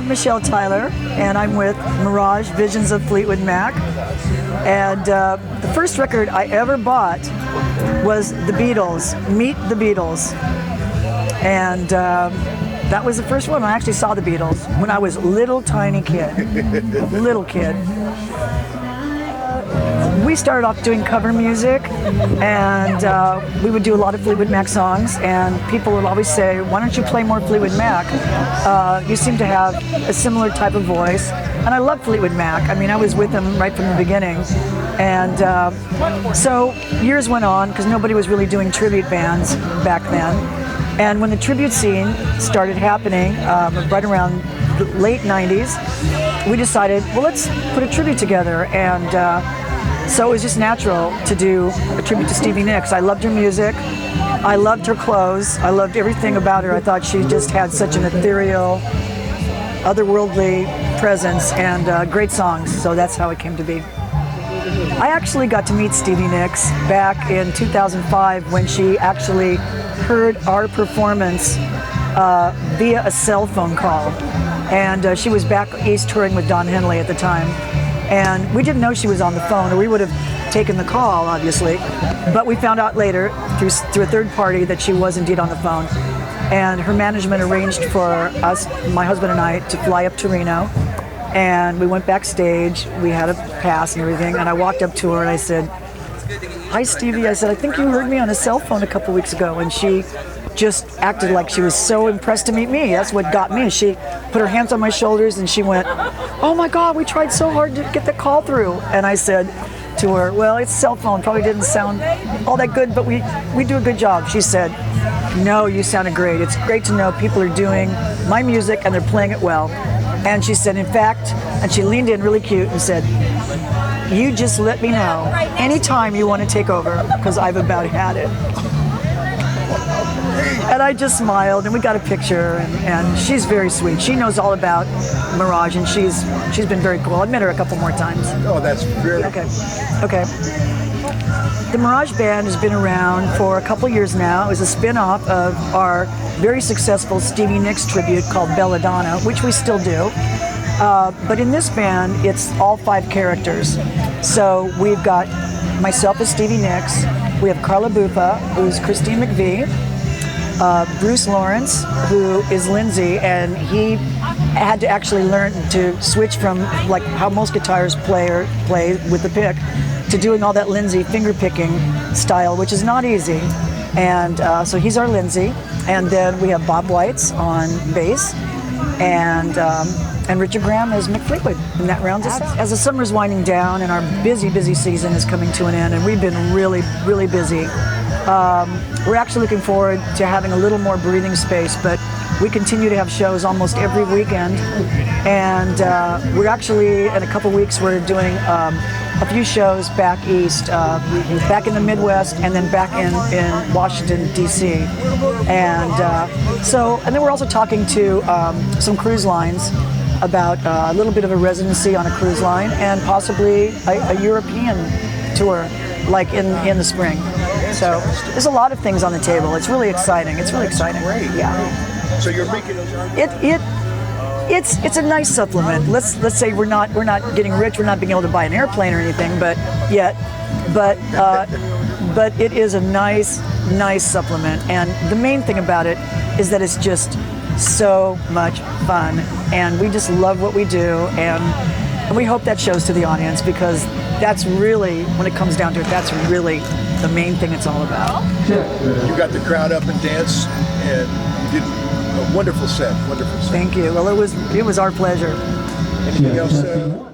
I'm Michelle Tyler, and I'm with Mirage, Visions of Fleetwood Mac. And the first record I ever bought was the Beatles, Meet the Beatles. And that was the first one. I actually saw the Beatles when I was little tiny kid, little kid. We started off doing cover music, and we would do a lot of Fleetwood Mac songs, and people would always say, why don't you play more Fleetwood Mac? You seem to have a similar type of voice. And I love Fleetwood Mac. I mean, I was with them right from the beginning. And so years went on, because nobody was really doing tribute bands back then. And when the tribute scene started happening, right around the late 90s, we decided, well, let's put a tribute together. And so it was just natural to do a tribute to Stevie Nicks. I loved her music. I loved her clothes. I loved everything about her. I thought she just had such an ethereal, otherworldly presence and great songs. So that's how it came to be. I actually got to meet Stevie Nicks back in 2005 when she actually heard our performance via a cell phone call. And she was back east touring with Don Henley at the time. And we didn't know she was on the phone, or we would have taken the call, obviously. But we found out later, through a third party, that she was indeed on the phone. And her management arranged for us, my husband and I, to fly up to Reno. And we went backstage. We had a pass and everything. And I walked up to her and I said, "Hi, Stevie." I said, "I think you heard me on a cell phone a couple weeks ago." And she just acted like she was so impressed to meet me. That's what got me. She put her hands on my shoulders and she went, "Oh my God, we tried so hard to get the call through." And I said to her, "Well, it's a cell phone. Probably didn't sound all that good, but we do a good job." She said, "No, you sounded great. It's great to know people are doing my music and they're playing it well." And she said, in fact, and she leaned in really cute and said, "You just let me know anytime you want to take over, because I've about had it." And I just smiled, and we got a picture, and she's very sweet. She knows all about Mirage, and she's been very cool. I've met her a couple more times. Oh, that's very okay. Okay. The Mirage Band has been around for a couple years now. It was a spin-off of our very successful Stevie Nicks tribute called Belladonna, which we still do. But in this band, it's all 5 characters. So we've got myself as Stevie Nicks. We have Carla Buffa, who's Christine McVie. Bruce Lawrence, who is Lindsay, and he had to actually learn to switch from like how most guitarists play with the pick to doing all that Lindsay finger picking style, which is not easy. And so he's our Lindsay. And then we have Bob Whites on bass, and Richard Graham as Mick Fleetwood, and that rounds us out. As the summer's winding down and our busy season is coming to an end, and we've been really busy, we're actually looking forward to having a little more breathing space, but we continue to have shows almost every weekend, and we're actually, in a couple weeks, we're doing a few shows back east, back in the Midwest, and then back in Washington, D.C. And then we're also talking to some cruise lines about a little bit of a residency on a cruise line, and possibly a European tour, like in the spring. So there's a lot of things on the table. It's really exciting. It's really exciting. Great. Yeah. So you're making those It's a nice supplement. Let's say we're not getting rich. We're not being able to buy an airplane or anything, but it is a nice supplement. And the main thing about it is that it's just so much fun, and we just love what we do, and we hope that shows to the audience, because that's really, when it comes down to it, that's really the main thing it's all about. You got the crowd up and dance, and you did a wonderful set. Thank you. Well, it was our pleasure. Anything else?